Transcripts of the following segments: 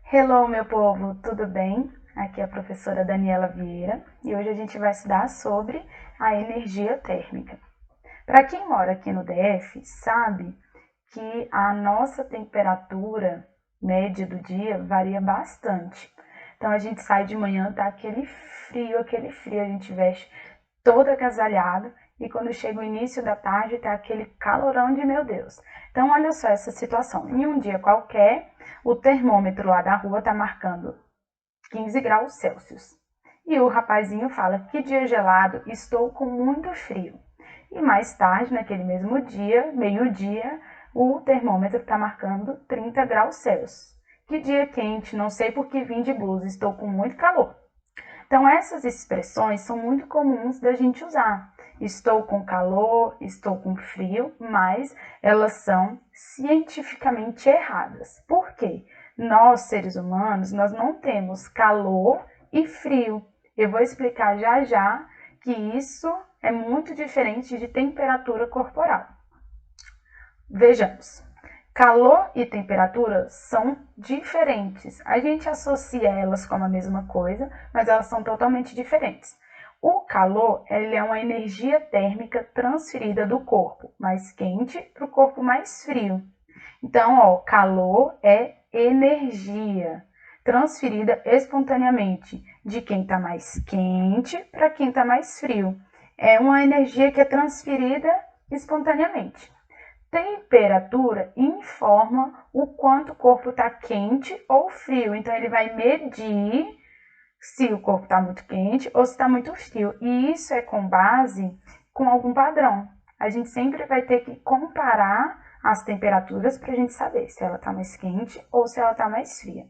Hello, meu povo, tudo bem? Aqui é a professora Daniela Vieira e hoje a gente vai estudar sobre a energia térmica. Para quem mora aqui no DF, sabe que a nossa temperatura média do dia varia bastante. Então a gente sai de manhã, tá aquele frio, a gente veste todo agasalhado e quando chega o início da tarde tá aquele calorão de meu Deus. Então olha só essa situação. Em um dia qualquer, o termômetro lá da rua tá marcando 15 graus Celsius. E o rapazinho fala: que dia gelado, estou com muito frio. E mais tarde, naquele mesmo dia, meio-dia, o termômetro está marcando 30 graus Celsius. Que dia quente, não sei por que vim de blusa, estou com muito calor. Então, essas expressões são muito comuns da gente usar. Estou com calor, estou com frio, mas elas são cientificamente erradas. Por quê? Nós, seres humanos, nós não temos calor e frio. Eu vou explicar já já que isso é muito diferente de temperatura corporal. Vejamos. Calor e temperatura são diferentes. A gente associa elas como a mesma coisa, mas elas são totalmente diferentes. O calor, ele é uma energia térmica transferida do corpo mais quente para o corpo mais frio. Então, calor é energia transferida espontaneamente de quem está mais quente para quem está mais frio. É uma energia que é transferida espontaneamente. Temperatura informa o quanto o corpo está quente ou frio. Então, ele vai medir se o corpo está muito quente ou se está muito frio. E isso é com base com algum padrão. A gente sempre vai ter que comparar as temperaturas para a gente saber se ela está mais quente ou se ela está mais fria.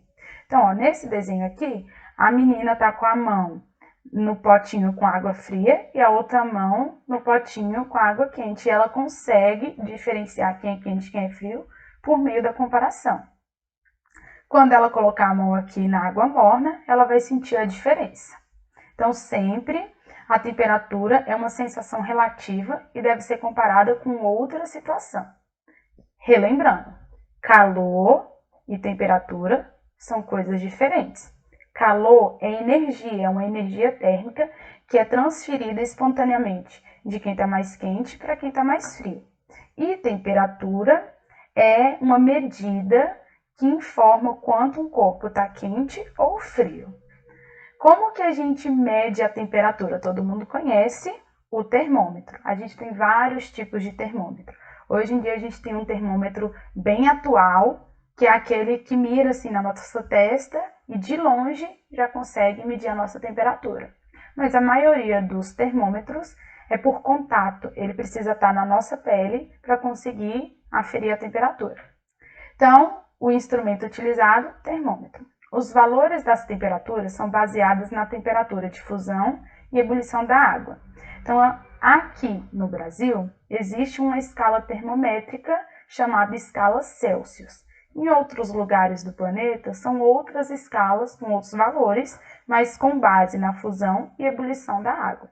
Então, nesse desenho aqui, a menina está com a mão no potinho com água fria e a outra mão no potinho com água quente. E ela consegue diferenciar quem é quente e quem é frio por meio da comparação. Quando ela colocar a mão aqui na água morna, ela vai sentir a diferença. Então, sempre a temperatura é uma sensação relativa e deve ser comparada com outra situação. Relembrando, calor e temperatura são coisas diferentes. Calor é energia, é uma energia térmica que é transferida espontaneamente de quem está mais quente para quem está mais frio. E temperatura é uma medida que informa o quanto um corpo está quente ou frio. Como que a gente mede a temperatura? Todo mundo conhece o termômetro. A gente tem vários tipos de termômetro. Hoje em dia a gente tem um termômetro bem atual, que é aquele que mira assim na nossa testa e de longe já consegue medir a nossa temperatura. Mas a maioria dos termômetros é por contato, ele precisa estar na nossa pele para conseguir aferir a temperatura. Então, o instrumento utilizado, termômetro. Os valores das temperaturas são baseados na temperatura de fusão e ebulição da água. Então, aqui no Brasil, existe uma escala termométrica chamada escala Celsius. Em outros lugares do planeta, são outras escalas com outros valores, mas com base na fusão e ebulição da água.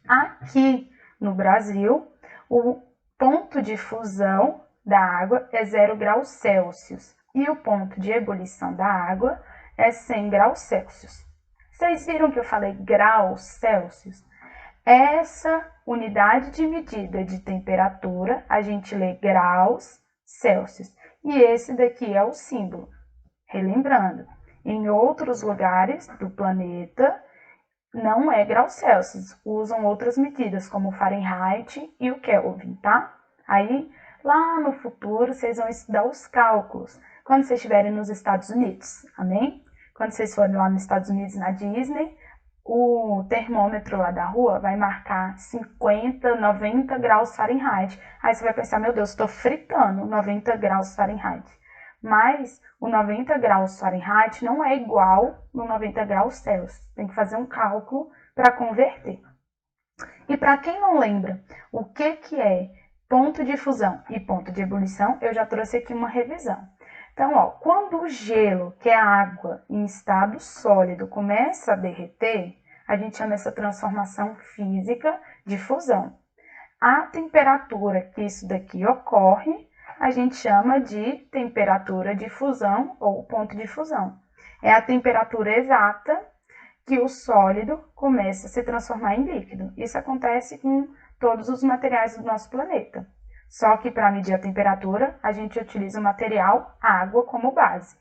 Aqui no Brasil, o ponto de fusão da água é 0 graus Celsius e o ponto de ebulição da água é 100 graus Celsius. Vocês viram que eu falei graus Celsius? Essa unidade de medida de temperatura, a gente lê graus Celsius. E esse daqui é o símbolo. Relembrando, em outros lugares do planeta, não é graus Celsius, usam outras medidas, como o Fahrenheit e o Kelvin, tá? Aí, lá no futuro, vocês vão estudar os cálculos, quando vocês estiverem nos Estados Unidos, amém? Quando vocês forem lá nos Estados Unidos, na Disney, o termômetro lá da rua vai marcar 50, 90 graus Fahrenheit. Aí você vai pensar, meu Deus, estou fritando 90 graus Fahrenheit. Mas o 90 graus Fahrenheit não é igual no 90 graus Celsius. Tem que fazer um cálculo para converter. E para quem não lembra o que é ponto de fusão e ponto de ebulição, eu já trouxe aqui uma revisão. Então, quando o gelo, que é a água em estado sólido, começa a derreter, a gente chama essa transformação física de fusão. A temperatura que isso daqui ocorre a gente chama de temperatura de fusão ou ponto de fusão. É a temperatura exata que o sólido começa a se transformar em líquido. Isso acontece com todos os materiais do nosso planeta. Só que para medir a temperatura, a gente utiliza o material água como base.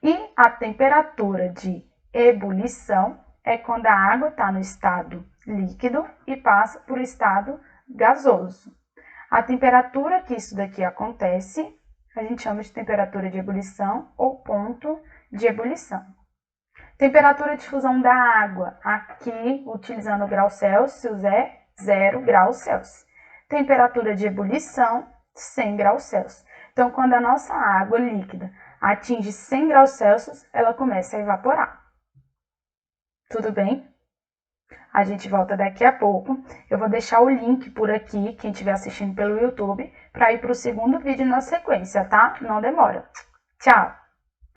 E a temperatura de ebulição é quando a água está no estado líquido e passa para o estado gasoso. A temperatura que isso daqui acontece, a gente chama de temperatura de ebulição ou ponto de ebulição. Temperatura de fusão da água, aqui utilizando o grau Celsius é 0 graus Celsius. Temperatura de ebulição, 100 graus Celsius. Então, quando a nossa água líquida atinge 100 graus Celsius, ela começa a evaporar. Tudo bem? A gente volta daqui a pouco. Eu vou deixar o link por aqui, quem estiver assistindo pelo YouTube, para ir para o segundo vídeo na sequência, tá? Não demora. Tchau!